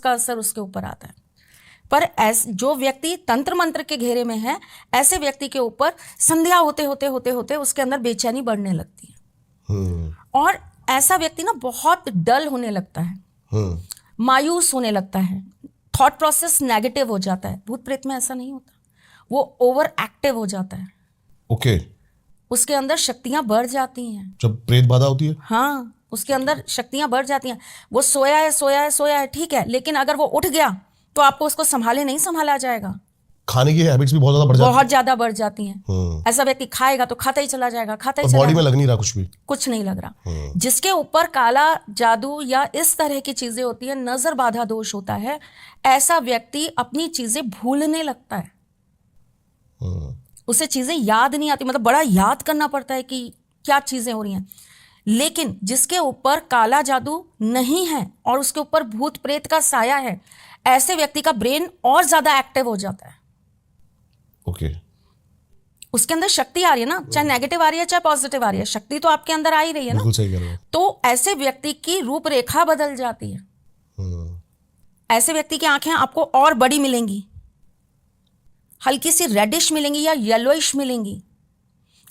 का असर उसके ऊपर आता है। पर जो व्यक्ति तंत्र मंत्र के घेरे में है, ऐसे व्यक्ति के ऊपर संध्या होते होते होते होते उसके अंदर बेचैनी बढ़ने लगती है और ऐसा व्यक्ति ना बहुत डल होने लगता है, मायूस होने लगता है, थॉट प्रोसेस नेगेटिव हो जाता है। भूत प्रेत में ऐसा नहीं होता, वो ओवर एक्टिव हो जाता है। ओके। उसके अंदर शक्तियां बढ़ जाती हैं जब प्रेत बाधा होती है। हाँ, उसके अंदर शक्तियां बढ़ जाती हैं। वो सोया है सोया है सोया है, ठीक है, लेकिन अगर वो उठ गया तो आपको उसको संभाले नहीं संभाला जाएगा। खाने की हैबिट्स भी बहुत ज्यादा बढ़ जाती हैं। बहुत ज्यादा बढ़ जाती हैं। ऐसा व्यक्ति खाएगा तो खाता ही चला जाएगा, खाता ही चला बॉडी जाएगा, में लग नहीं रहा कुछ भी, कुछ नहीं लग रहा। जिसके ऊपर काला जादू या इस तरह की चीजें होती है, नजर बाधा दोष होता है, ऐसा व्यक्ति अपनी चीजें भूलने लगता है। उसे चीजें याद नहीं आती, मतलब बड़ा याद करना पड़ता है कि क्या चीजें हो रही हैं। लेकिन जिसके ऊपर काला जादू नहीं है और उसके ऊपर भूत प्रेत का साया है, ऐसे व्यक्ति का ब्रेन और ज्यादा एक्टिव हो जाता है। ओके। उसके अंदर शक्ति आ रही है ना, चाहे नेगेटिव आ रही है चाहे पॉजिटिव आ रही है, शक्ति तो आपके अंदर आ ही रही है ना। बिल्कुल सही कह रहे हो। तो ऐसे व्यक्ति की रूपरेखा बदल जाती है। ऐसे व्यक्ति की आंखें आपको और बड़ी मिलेंगी, हल्की सी रेडिश मिलेंगी या येलोइश मिलेंगी।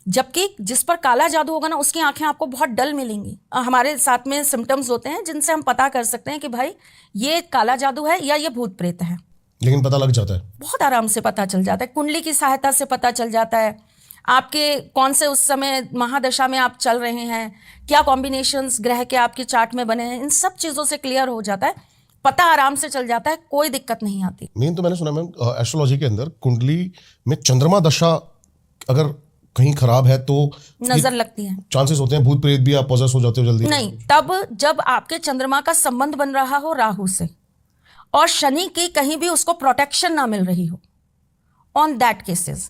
जबकि जिस पर काला जादू होगा ना, उसकी आंखें आपको बहुत डल मिलेंगी। हमारे साथ में सिम्टम्स होते हैं जिनसे हम पता कर सकते हैं कि भाई ये काला जादू है या ये भूत प्रेत है। लेकिन पता लग जाता है, बहुत आराम से पता चल जाता है। कुंडली की सहायता से पता चल जाता है आपके कौन से उस समय महादशा में आप चल रहे हैं, क्या कॉम्बिनेशंस ग्रह के आपके चार्ट में बने हैं, इन सब चीज़ों से क्लियर हो जाता है, पता आराम से चल जाता है, कोई दिक्कत नहीं आती। मेन तो मैंने सुना मैम एस्ट्रोलॉजी के अंदर कुंडली में चंद्रमा दशा अगर कहीं खराब है तो नजर लगती है, चांसेस होते हैं भूत प्रेत भी आप पॉजेस हो जाते हो जल्दी। नहीं, तब जब आपके चंद्रमा का संबंध बन रहा हो राहु से और शनि की कहीं भी उसको प्रोटेक्शन ना मिल रही हो, ऑन दैट केसेस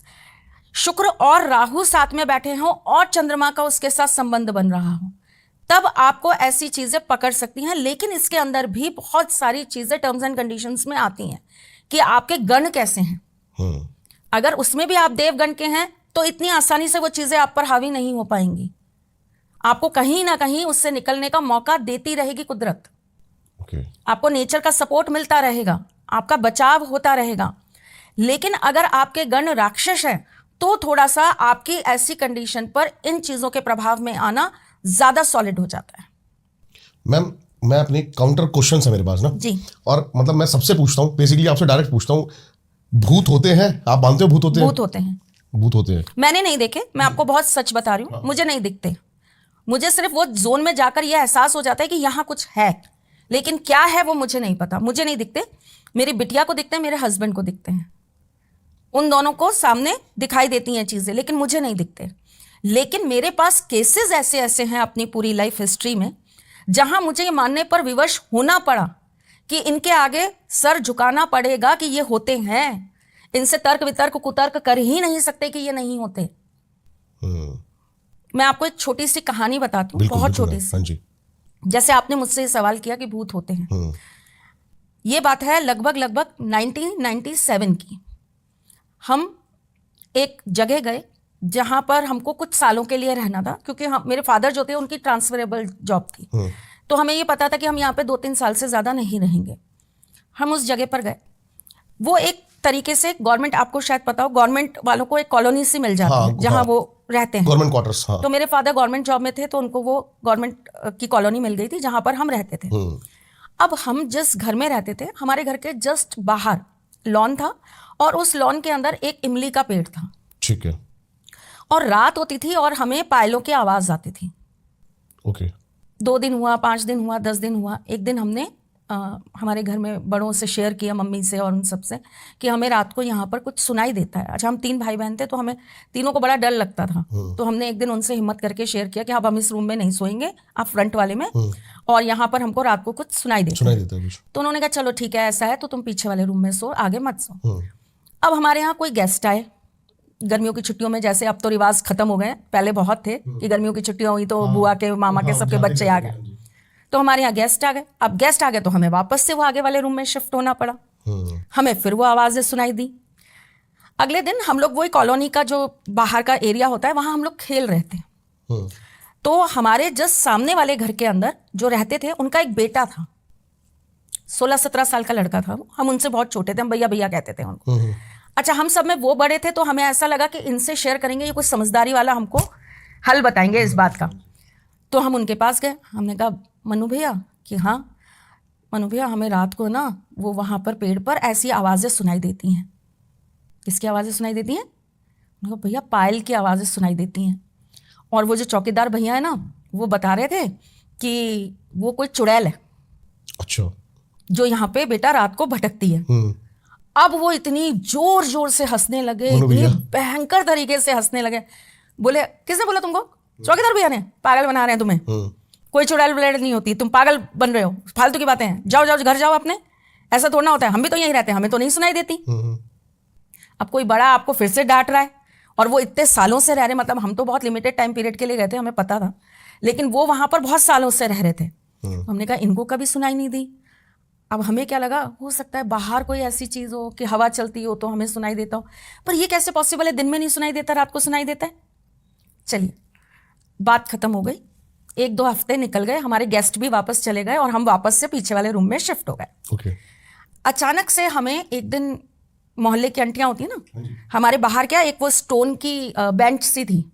शुक्र और राहु साथ में बैठे हों और चंद्रमा का उसके साथ संबंध बन रहा हो, तब आपको ऐसी चीजें पकड़ सकती हैं। लेकिन इसके अंदर भी बहुत सारी चीजें टर्म्स एंड कंडीशंस में आती हैं कि आपके गण कैसे हैं। अगर उसमें भी आप देवगण के हैं तो इतनी आसानी से वो चीजें आप पर हावी नहीं हो पाएंगी। आपको कहीं ना कहीं उससे निकलने का मौका देती रहेगी कुदरत। आपको नेचर का सपोर्ट मिलता रहेगा, आपका बचाव होता रहेगा। लेकिन अगर आपके गण राक्षस है तो थोड़ा सा आपकी ऐसी कंडीशन पर इन चीजों के प्रभाव में आना ज्यादा सॉलिड हो जाता है। मैम मैं अपनी काउंटर क्वेश्चन है मेरे पास ना जी, और मतलब मैं सबसे पूछता हूँ, बेसिकली आपसे डायरेक्ट पूछता हूँ, भूत होते हैं? आप मानते हो भूत होते हैं? भूत होते हैं। भूत होते हैं, मैंने नहीं देखे, मैं आपको बहुत सच बता रही हूँ, मुझे नहीं दिखते। मुझे सिर्फ वो जोन में जाकर यह एहसास हो जाता है कि यहाँ कुछ है, लेकिन क्या है वो मुझे नहीं पता। मुझे नहीं दिखते, मेरी बिटिया को दिखते हैं, मेरे हस्बैंड को दिखते हैं, उन दोनों को सामने दिखाई देती हैं चीजें, लेकिन मुझे नहीं दिखते। लेकिन मेरे पास केसेस ऐसे ऐसे हैं अपनी पूरी लाइफ हिस्ट्री में जहां मुझे ये मानने पर विवश होना पड़ा कि इनके आगे सर झुकाना पड़ेगा कि ये होते हैं। इनसे तर्क वितर्क कुतर्क कर ही नहीं सकते कि ये नहीं होते। मैं आपको एक छोटी सी कहानी बताती हूँ, बहुत छोटी सी। हाँ जी। जैसे आपने मुझसे ये सवाल किया कि भूत होते हैं, ये बात है लगभग 1997 की। हम एक जगह गए जहां पर हमको कुछ सालों के लिए रहना था, क्योंकि मेरे फादर जो थे उनकी ट्रांसफरेबल जॉब थी, तो हमें ये पता था कि हम यहाँ पे 2-3 साल से ज़्यादा नहीं रहेंगे। हम उस जगह पर गए। वो एक तरीके से गवर्नमेंट, आपको शायद पता हो, गवर्नमेंट वालों को एक कॉलोनी सी मिल जाती है जहां वो रहते हैं, गवर्नमेंट क्वार्टर्स। हाँ। तो मेरे फादर गवर्नमेंट जॉब में थे तो उनको वो गवर्नमेंट की कॉलोनी मिल गई थी जहां पर हम रहते थे। अब हम जिस घर में रहते थे, हमारे घर के जस्ट बाहर लॉन था और उस लॉन के अंदर एक इमली का पेड़ था। ठीक है। और रात होती थी और हमें पायलों की आवाज आती थी। ओके। 2 दिन हुआ, 5 दिन हुआ, 10 दिन हुआ। एक दिन हमने हमारे घर में बड़ों से शेयर किया, मम्मी से और उन सब से, कि हमें रात को यहाँ पर कुछ सुनाई देता है। अच्छा, हम 3 भाई बहन थे तो हमें तीनों को बड़ा डर लगता था, तो हमने एक दिन उनसे हिम्मत करके शेयर किया कि अब हम इस रूम में नहीं सोएंगे, आप फ्रंट वाले में, और यहाँ पर हमको रात को कुछ सुनाई देता है। तो उन्होंने कहा चलो ठीक है, ऐसा है तो तुम पीछे वाले रूम में सो, आगे मत सो। अब हमारे यहाँ कोई गेस्ट आए गर्मियों की छुट्टियों में, जैसे अब तो रिवाज खत्म हो गए, पहले बहुत थे कि गर्मियों की छुट्टियां हुई तो बुआ के, मामा के, सबके बच्चे आ गए। तो हमारे यहाँ गेस्ट आ गए। अब गेस्ट आ गए तो हमें वापस से वो आगे वाले रूम में शिफ्ट होना पड़ा। हमें फिर वो आवाजें सुनाई दी। अगले दिन हम लोग वही कॉलोनी का जो बाहर का एरिया होता है वहां हम लोग खेल रहे थे। तो हमारे जस्ट सामने वाले घर के अंदर जो रहते थे उनका एक बेटा था, 16-17 साल का लड़का था वो। हम उनसे बहुत छोटे थे, हम भैया भैया कहते थे उनको। अच्छा, हम सब में वो बड़े थे तो हमें ऐसा लगा कि इनसे शेयर करेंगे, ये कुछ समझदारी वाला हमको हल बताएंगे इस बात का। तो हम उनके पास गए, हमने कहा मनु भैया कि हाँ मनु भैया, हमें रात को ना वो वहाँ पर पेड़ पर ऐसी आवाज़ें सुनाई देती हैं। किसकी आवाज़ें सुनाई देती हैं? उन्होंने कहा भैया पायल की आवाज़ें सुनाई देती हैं। और वो जो चौकीदार भैया है ना, वो बता रहे थे कि वो कोई चुड़ैल है, अच्छा, जो यहाँ पे बेटा रात को भटकती है। अब वो इतनी जोर जोर से हंसने लगे, इतनी भयंकर तरीके से हंसने लगे। बोले किसने बोला तुमको? चौकीदार भैया ने। पागल बना रहे हैं तुम्हें, कोई चुड़ैल बुड़ैल नहीं होती, तुम पागल बन रहे हो, फालतू की बातें हैं, जाओ जाओ घर जाओ अपने, ऐसा थोड़ा होता है, हम भी तो यहीं रहते हैं, हमें तो नहीं सुनाई देती। अब कोई बड़ा आपको फिर से डांट रहा है, और वो इतने सालों से रह रहे, मतलब हम तो बहुत लिमिटेड टाइम पीरियड के लिए गए थे, हमें पता था, लेकिन वो वहां पर बहुत सालों से रह रहे थे। हमने कहा इनको कभी सुनाई नहीं दी। अब हमें क्या लगा, हो सकता है बाहर कोई ऐसी चीज हो कि हवा चलती हो तो हमें सुनाई देता हो, पर ये कैसे पॉसिबल है, दिन में नहीं सुनाई देता, रात को सुनाई देता है। चलिए, बात खत्म हो गई। 1-2 हफ्ते निकल गए, हमारे गेस्ट भी वापस चले गए और हम वापस से पीछे वाले रूम में शिफ्ट हो गए। अचानक से हमें एक दिन, मोहल्ले की आंटियां होती है ना, हमारे बाहर क्या एक वो स्टोन की बेंच सी थी,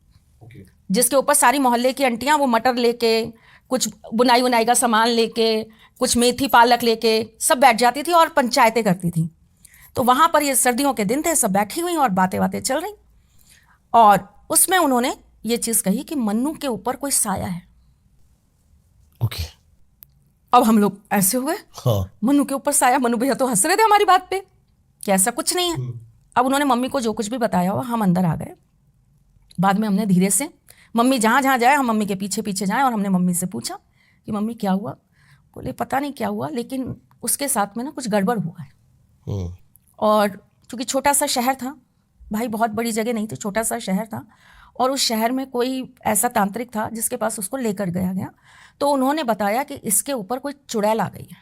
जिसके ऊपर सारी मोहल्ले की आंटियां वो मटर लेके, कुछ बुनाई बुनाई का सामान लेके, कुछ मेथी पालक लेके सब बैठ जाती थी और पंचायतें करती थी। तो वहां पर ये सर्दियों के दिन थे, सब बैठी हुई और बातें बातें चल रही, और उसमें उन्होंने ये चीज कही कि मन्नू के ऊपर कोई साया है। ओके। अब हम लोग ऐसे हुए, हाँ। मन्नू के ऊपर साया। मन्नू भैया तो हंस रहे थे हमारी बात पे कि ऐसा कुछ नहीं है। अब उन्होंने मम्मी को जो कुछ भी बताया हुआ, हम अंदर आ गए। बाद में हमने धीरे से, मम्मी जहाँ जहाँ जाए हम मम्मी के पीछे पीछे जाएं, और हमने मम्मी से पूछा कि मम्मी क्या हुआ? बोले पता नहीं क्या हुआ, लेकिन उसके साथ में ना कुछ गड़बड़ हुआ है। और चूँकि छोटा सा शहर था भाई, बहुत बड़ी जगह नहीं थी, छोटा सा शहर था, और उस शहर में कोई ऐसा तांत्रिक था जिसके पास उसको लेकर गया। तो उन्होंने बताया कि इसके ऊपर कोई चुड़ैल आ गई है।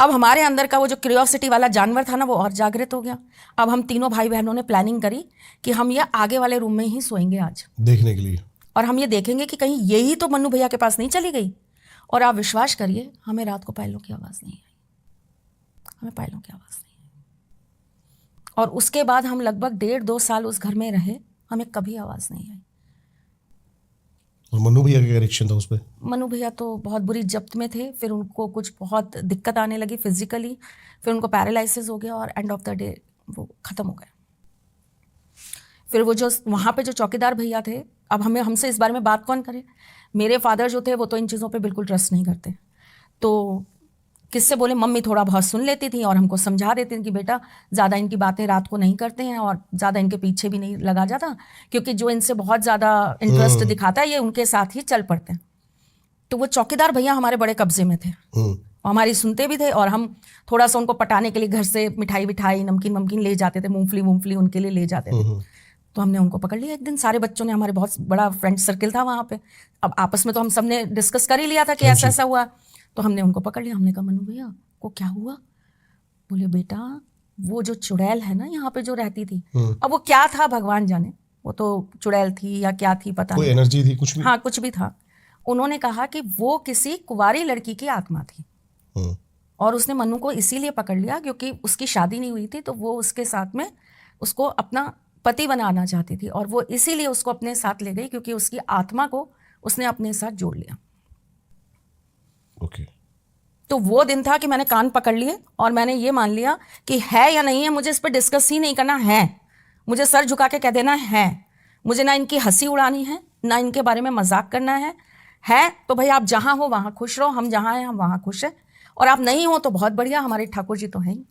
अब हमारे अंदर का वो जो क्यूरियोसिटी वाला जानवर था ना, वो और जागृत हो गया। अब हम तीनों भाई बहनों ने प्लानिंग करी कि हम ये आगे वाले रूम में ही सोएंगे आज, देखने के लिए, और हम ये देखेंगे कि कहीं यही तो मन्नू भैया के पास नहीं चली गई। और आप विश्वास करिए, हमें रात को पायलों की आवाज़ नहीं आई, हमें पायलों की आवाज़ नहीं आई। और उसके बाद हम लगभग 1.5-2 साल उस घर में रहे, हमें कभी आवाज़ नहीं आई। और मन्नू भैया का क्या रिएक्शन था उस पर? मन्नू भैया तो बहुत बुरी जब्त में थे, फिर उनको कुछ बहुत दिक्कत आने लगी फिजिकली, फिर उनको पैरालिसिस हो गया और एंड ऑफ द डे वो ख़त्म हो गए। फिर वो जो वहाँ पे जो चौकीदार भैया थे, अब हमसे इस बारे में बात कौन करे? मेरे फादर जो थे वो तो इन चीज़ों पे बिल्कुल ट्रस्ट नहीं करते, तो किससे बोले, मम्मी थोड़ा बहुत सुन लेती थी और हमको समझा देती थी कि बेटा ज़्यादा इनकी बातें रात को नहीं करते हैं और ज़्यादा इनके पीछे भी नहीं लगा जाता, क्योंकि जो इनसे बहुत ज़्यादा इंटरेस्ट दिखाता है ये उनके साथ ही चल पड़ते हैं। तो वो चौकीदार भैया हमारे बड़े कब्जे में थे, हमारी सुनते भी थे, और हम थोड़ा सा उनको पटाने के लिए घर से मिठाई विठाई नमकीन वमकीन ले जाते थे, मूंगफली उनके लिए ले जाते थे। तो हमने उनको पकड़ लिया एक दिन, सारे बच्चों ने, हमारे बहुत बड़ा फ्रेंड सर्किल था वहाँ पे। अब आपस में तो हम सब ने डिस्कस कर ही लिया था कि ऐसा ऐसा हुआ, तो हमने उनको पकड़ लिया। हमने कहा मन्नू भैया को क्या हुआ? बोले बेटा वो जो चुड़ैल है ना यहाँ पे जो रहती थी, अब वो क्या था भगवान जाने, वो तो चुड़ैल थी या क्या थी पता कोई नहीं, एनर्जी थी, कुछ भी? हाँ कुछ भी था। उन्होंने कहा कि वो किसी कुंवारी लड़की की आत्मा थी, और उसने मन्नू को इसीलिए पकड़ लिया क्योंकि उसकी शादी नहीं हुई थी, तो वो उसके साथ में उसको अपना पति बनाना चाहती थी, और वो इसीलिए उसको अपने साथ ले गई क्योंकि उसकी आत्मा को उसने अपने साथ जोड़ लिया। ओके। तो वो दिन था कि मैंने कान पकड़ लिए और मैंने ये मान लिया कि है या नहीं है, मुझे इस पर डिस्कस ही नहीं करना है, मुझे सर झुका के कह देना है, मुझे ना इनकी हंसी उड़ानी है, ना इनके बारे में मजाक करना है तो भाई आप जहाँ हो वहाँ खुश रहो, हम जहाँ हैं हम वहाँ खुश हैं, और आप नहीं हो तो बहुत बढ़िया, हमारे ठाकुर जी तो हैं ही।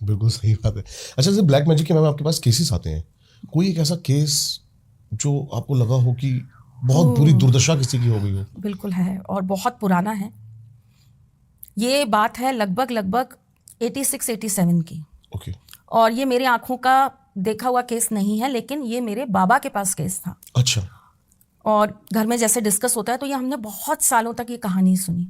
बिल्कुल सही बात है। अच्छा, जैसे ब्लैक मैजिक के मैम आपके पास केसेस आते हैं, कोई एक ऐसा केस जो आपको लगा हो कि बहुत बुरी दुर्दशा किसी की हो गई हो? बिल्कुल है, और बहुत पुराना है। ये बात है लगभग 86-87 की। ओके। और ये मेरे आंखों का देखा हुआ केस नहीं है, लेकिन ये मेरे बाबा के पास केस था। अच्छा। और घर में जैसे डिस्कस होता है तो ये हमने बहुत सालों तक ये कहानी सुनी।